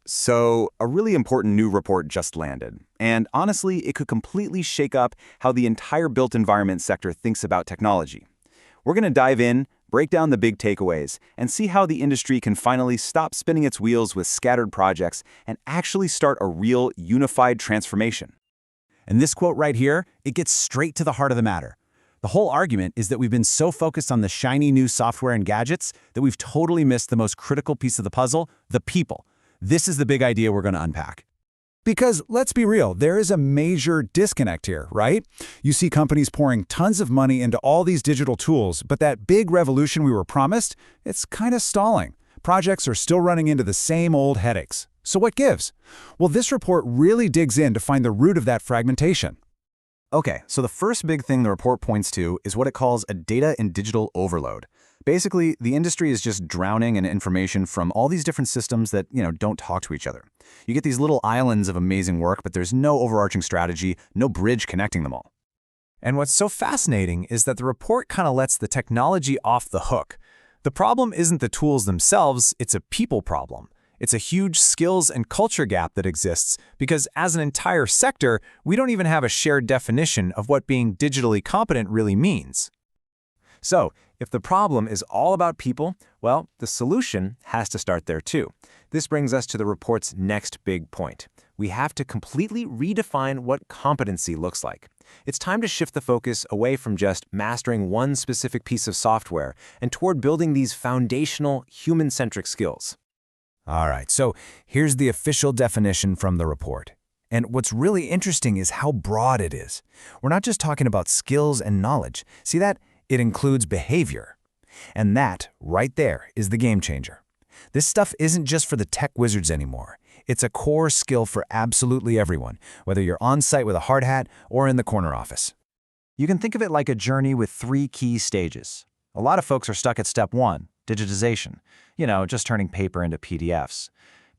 So, a really important new report just landed. And honestly, it could completely shake up how the entire built environment sector thinks about technology. We're going to dive in, break down the big takeaways, and see how the industry can finally stop spinning its wheels with scattered projects and actually start a real unified transformation. And this quote right here, it gets straight to the heart of the matter. The whole argument is that we've been so focused on the shiny new software and gadgets that we've totally missed the most critical piece of the puzzle, the people. This is the big idea we're going to unpack. Because let's be real, there is a major disconnect here, right? You see companies pouring tons of money into all these digital tools, but that big revolution we were promised, it's kind of stalling. Projects are still running into the same old headaches. So what gives? Well, this report really digs in to find the root of that fragmentation. Okay, so the first big thing the report points to is what it calls a data and digital overload. Basically, the industry is just drowning in information from all these different systems that, don't talk to each other. You get these little islands of amazing work, but there's no overarching strategy, no bridge connecting them all. And what's so fascinating is that the report kind of lets the technology off the hook. The problem isn't the tools themselves, it's a people problem. It's a huge skills and culture gap that exists because as an entire sector, we don't even have a shared definition of what being digitally competent really means. So, if the problem is all about people, well, the solution has to start there too. This brings us to the report's next big point. We have to completely redefine what competency looks like. It's time to shift the focus away from just mastering one specific piece of software and toward building these foundational, human-centric skills. All right, so here's the official definition from the report. And what's really interesting is how broad it is. We're not just talking about skills and knowledge. See that? It includes behavior. And that, right there, is the game changer. This stuff isn't just for the tech wizards anymore. It's a core skill for absolutely everyone, whether you're on site with a hard hat or in the corner office. You can think of it like a journey with 3 key stages. A lot of folks are stuck at step 1, digitization. Just turning paper into PDFs.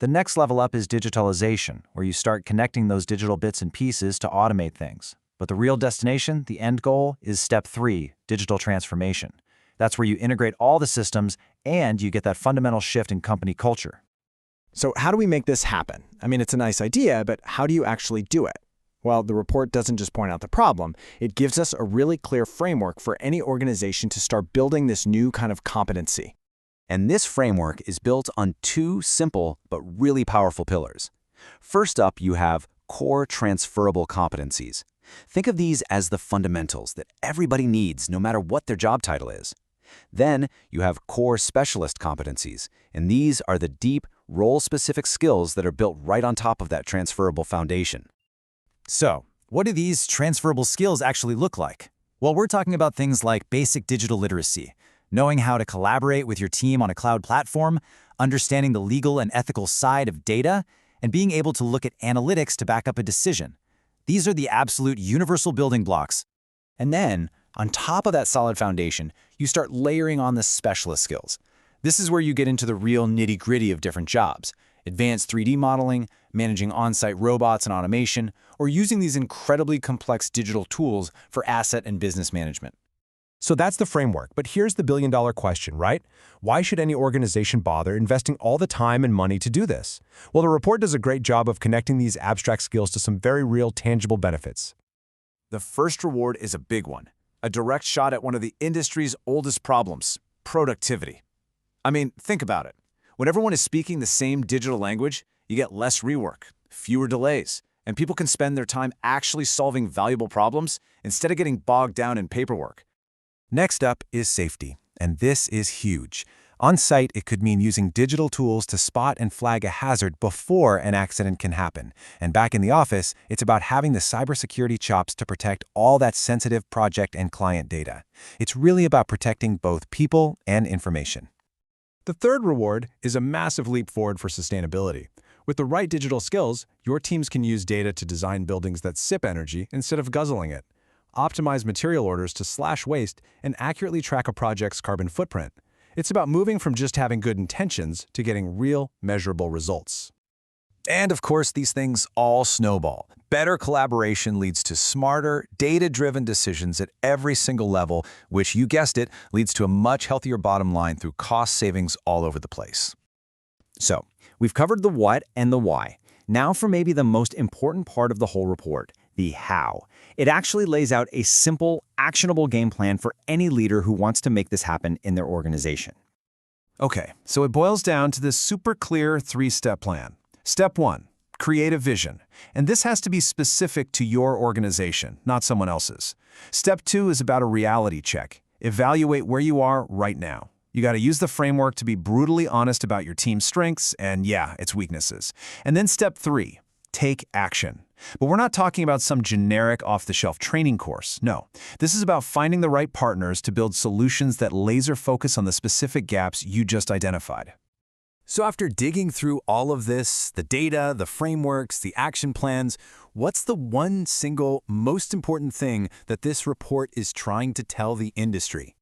The next level up is digitalisation, where you start connecting those digital bits and pieces to automate things. But the real destination, the end goal, is step 3, digital transformation. That's where you integrate all the systems and you get that fundamental shift in company culture. So how do we make this happen? I mean, it's a nice idea, but how do you actually do it? Well, the report doesn't just point out the problem. It gives us a really clear framework for any organization to start building this new kind of competency. And this framework is built on 2 simple but really powerful pillars. First up, you have core transferable competencies. Think of these as the fundamentals that everybody needs no matter what their job title is. Then you have core specialist competencies, and these are the deep, role-specific skills that are built right on top of that transferable foundation. So, what do these transferable skills actually look like? Well, we're talking about things like basic digital literacy, knowing how to collaborate with your team on a cloud platform, understanding the legal and ethical side of data, and being able to look at analytics to back up a decision. These are the absolute universal building blocks. And then, on top of that solid foundation, you start layering on the specialist skills. This is where you get into the real nitty-gritty of different jobs. Advanced 3D modeling, managing on-site robots and automation, or using these incredibly complex digital tools for asset and business management. So that's the framework, but here's the billion-dollar question, right? Why should any organization bother investing all the time and money to do this? Well, the report does a great job of connecting these abstract skills to some very real, tangible benefits. The first reward is a big one, a direct shot at one of the industry's oldest problems, productivity. I mean, think about it. When everyone is speaking the same digital language, you get less rework, fewer delays, and people can spend their time actually solving valuable problems instead of getting bogged down in paperwork. Next up is safety, and this is huge. On site, it could mean using digital tools to spot and flag a hazard before an accident can happen. And back in the office, it's about having the cybersecurity chops to protect all that sensitive project and client data. It's really about protecting both people and information. The third reward is a massive leap forward for sustainability. With the right digital skills, your teams can use data to design buildings that sip energy instead of guzzling it, optimize material orders to slash waste, and accurately track a project's carbon footprint. It's about moving from just having good intentions to getting real, measurable results. And of course, these things all snowball. Better collaboration leads to smarter, data-driven decisions at every single level, which, you guessed it, leads to a much healthier bottom line through cost savings all over the place. So, We've covered the what and the why. Now for maybe the most important part of the whole report, the how. It actually lays out a simple, actionable game plan for any leader who wants to make this happen in their organization. Okay, so it boils down to this super clear 3-step plan. Step 1, create a vision. And this has to be specific to your organization, not someone else's. Step 2 is about a reality check. Evaluate where you are right now. You got to use the framework to be brutally honest about your team's strengths and, yeah, its weaknesses. And then step 3, take action. But we're not talking about some generic off-the-shelf training course. No, this is about finding the right partners to build solutions that laser focus on the specific gaps you just identified. So after digging through all of this, the data, the frameworks, the action plans, what's the one single most important thing that this report is trying to tell the industry?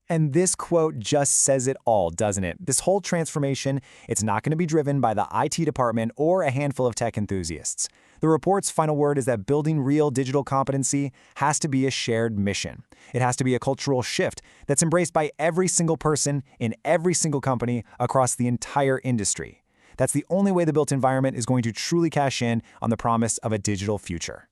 And this quote just says it all, doesn't it? This whole transformation, it's not going to be driven by the IT department or a handful of tech enthusiasts. The report's final word is that building real digital competency has to be a shared mission. It has to be a cultural shift that's embraced by every single person in every single company across the entire industry. That's the only way the built environment is going to truly cash in on the promise of a digital future.